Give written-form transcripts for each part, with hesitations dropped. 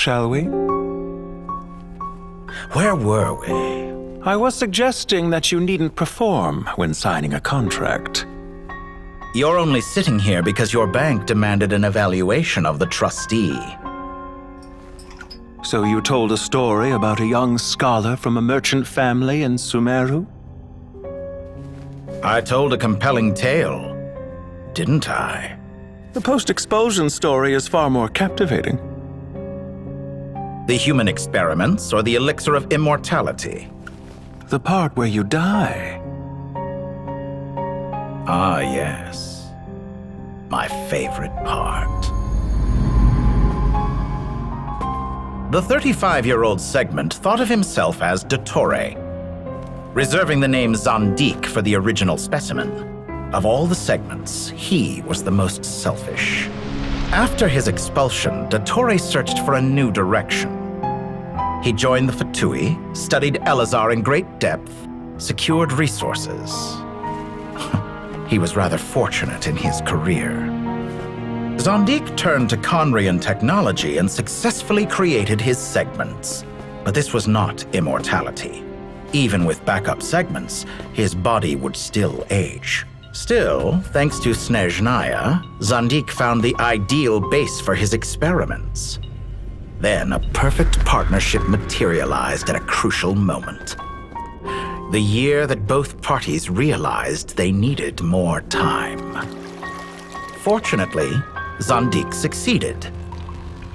shall we? Where were we? I was suggesting that you needn't perform when signing a contract. You're only sitting here because your bank demanded an evaluation of the trustee. So you told a story about a young scholar from a merchant family in Sumeru? I told a compelling tale, didn't I? The post-expulsion story is far more captivating. The human experiments or the elixir of immortality? The part where you die. Ah, yes. My favorite part. The 35-year-old segment thought of himself as Dottore, reserving the name Zondique for the original specimen. Of all the segments, he was the most selfish. After his expulsion, Dottore searched for a new direction. He joined the Fatui, studied Elazar in great depth, secured resources. He was rather fortunate in his career. Zondique turned to Conrian technology and successfully created his segments. But this was not immortality. Even with backup segments, his body would still age. Still, thanks to Snezhnaya, Zondique found the ideal base for his experiments. Then a perfect partnership materialized at a crucial moment. The year that both parties realized they needed more time. Fortunately, Zondique succeeded.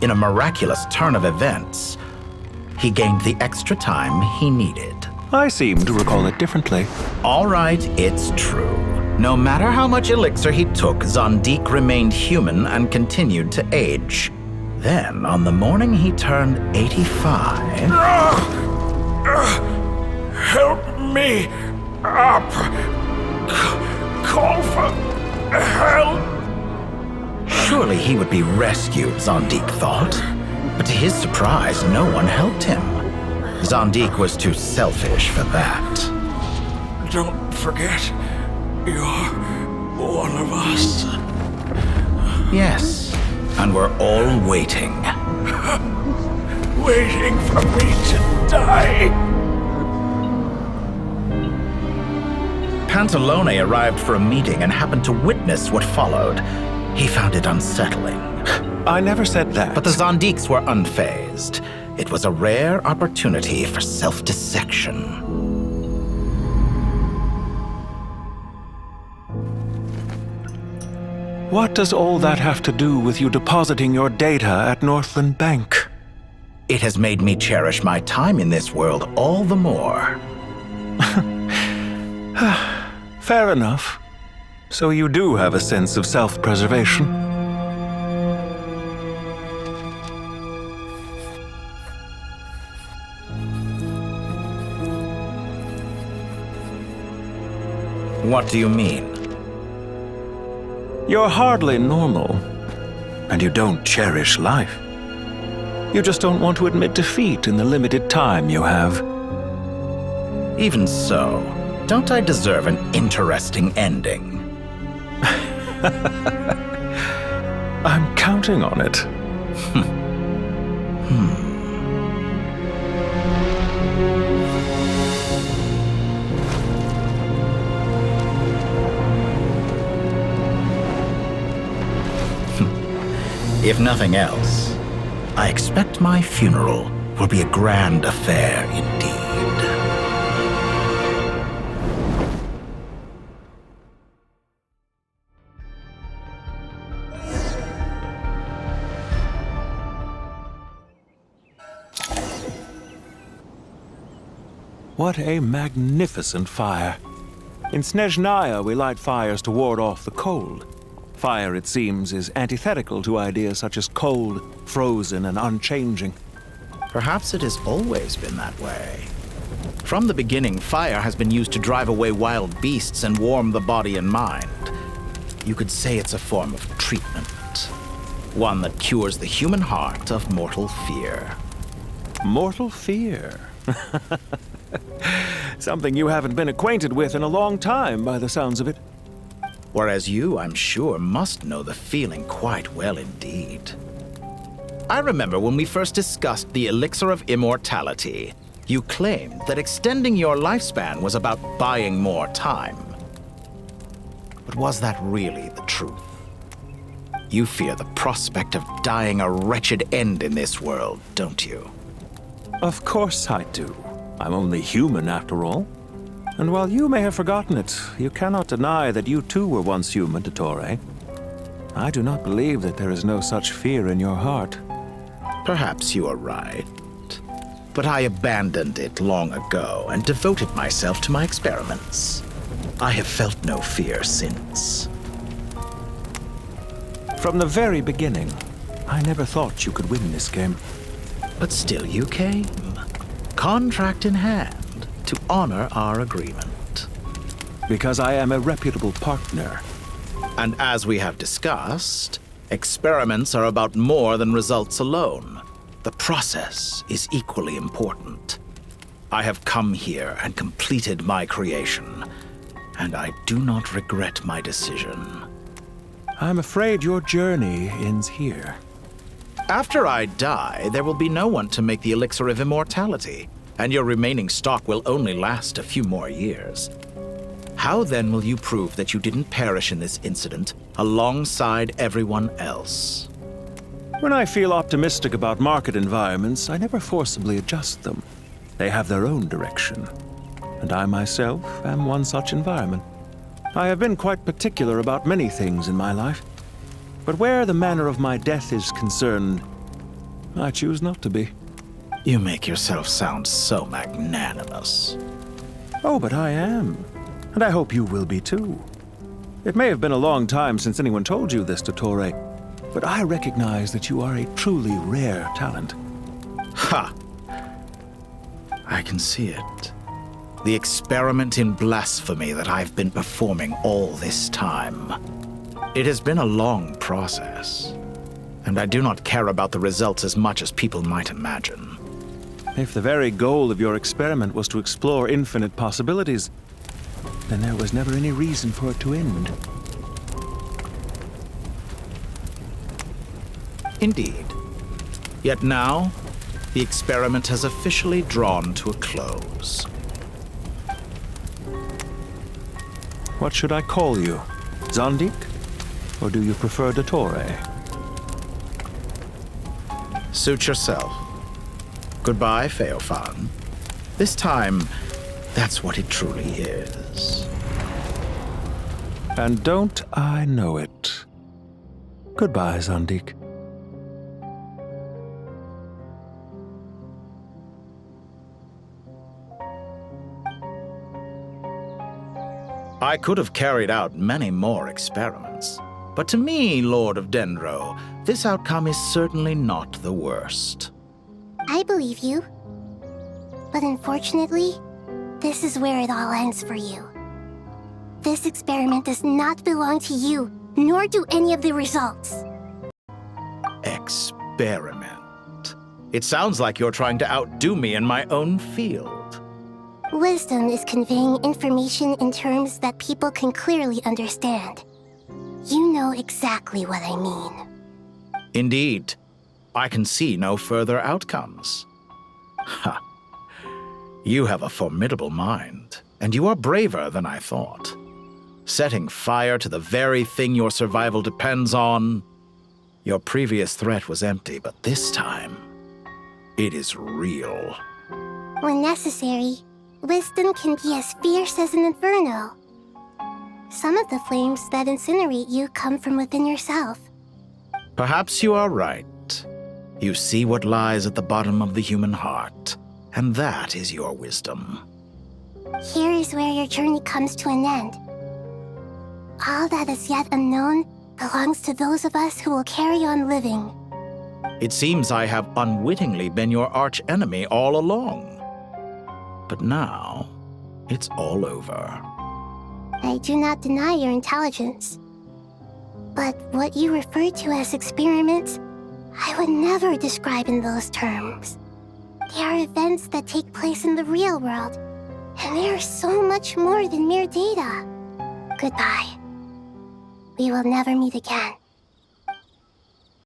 In a miraculous turn of events, he gained the extra time he needed. I seem to recall it differently. All right, it's true. No matter how much elixir he took, Zondique remained human and continued to age. Then, on the morning he turned 85... Help me up! Call for help! Surely he would be rescued, Zondique thought. But to his surprise, no one helped him. Zondique was too selfish for that. Don't forget, you're one of us. Yes, and we're all waiting. Waiting for me to die. Pantalone arrived for a meeting and happened to witness what followed. He found it unsettling. I never said that. But the Zondiques were unfazed. It was a rare opportunity for self-dissection. What does all that have to do with you depositing your data at Northland Bank? It has made me cherish my time in this world all the more. Fair enough. So you do have a sense of self-preservation. What do you mean? You're hardly normal, and you don't cherish life. You just don't want to admit defeat in the limited time you have. Even so, don't I deserve an interesting ending? I'm counting on it. If nothing else, I expect my funeral will be a grand affair indeed. What a magnificent fire. In Snezhnaya, we light fires to ward off the cold. Fire, it seems, is antithetical to ideas such as cold, frozen, and unchanging. Perhaps it has always been that way. From the beginning, fire has been used to drive away wild beasts and warm the body and mind. You could say it's a form of treatment. One that cures the human heart of mortal fear. Mortal fear? Something you haven't been acquainted with in a long time, by the sounds of it. Whereas you, I'm sure, must know the feeling quite well indeed. I remember when we first discussed the elixir of immortality, you claimed that extending your lifespan was about buying more time. But was that really the truth? You fear the prospect of dying a wretched end in this world, don't you? Of course I do. I'm only human, after all. And while you may have forgotten it, you cannot deny that you too were once human, Dottore. I do not believe that there is no such fear in your heart. Perhaps you are right. But I abandoned it long ago and devoted myself to my experiments. I have felt no fear since. From the very beginning, I never thought you could win this game. But still you came, contract in hand, to honor our agreement. Because I am a reputable partner. And as we have discussed, experiments are about more than results alone. The process is equally important. I have come here and completed my creation, and I do not regret my decision. I'm afraid your journey ends here. After I die, there will be no one to make the elixir of immortality, and your remaining stock will only last a few more years. How then will you prove that you didn't perish in this incident alongside everyone else? When I feel optimistic about market environments, I never forcibly adjust them. They have their own direction. And I myself am one such environment. I have been quite particular about many things in my life. But where the manner of my death is concerned, I choose not to be. You make yourself sound so magnanimous. Oh, but I am. And I hope you will be too. It may have been a long time since anyone told you this, Dottore, but I recognize that you are a truly rare talent. Ha! I can see it. The experiment in blasphemy that I've been performing all this time. It has been a long process, and I do not care about the results as much as people might imagine. If the very goal of your experiment was to explore infinite possibilities, then there was never any reason for it to end. Indeed. Yet now, the experiment has officially drawn to a close. What should I call you? Zondik? Or do you prefer Dottore? Suit yourself. Goodbye, Feofan. This time, that's what it truly is. And don't I know it? Goodbye, Zondik. I could have carried out many more experiments, but to me, Lord of Dendro, this outcome is certainly not the worst. I believe you. But unfortunately, this is where it all ends for you. This experiment does not belong to you, nor do any of the results. Experiment. It sounds like you're trying to outdo me in my own field. Wisdom is conveying information in terms that people can clearly understand. You know exactly what I mean. Indeed. I can see no further outcomes. Ha. You have a formidable mind, and you are braver than I thought. Setting fire to the very thing your survival depends on. Your previous threat was empty, but this time, it is real. When necessary, wisdom can be as fierce as an inferno. Some of the flames that incinerate you come from within yourself. Perhaps you are right. You see what lies at the bottom of the human heart, and that is your wisdom. Here is where your journey comes to an end. All that is yet unknown belongs to those of us who will carry on living. It seems I have unwittingly been your arch-enemy all along. But now, it's all over. I do not deny your intelligence. But what you refer to as experiments, I would never describe in those terms. They are events that take place in the real world, and they are so much more than mere data. Goodbye. We will never meet again.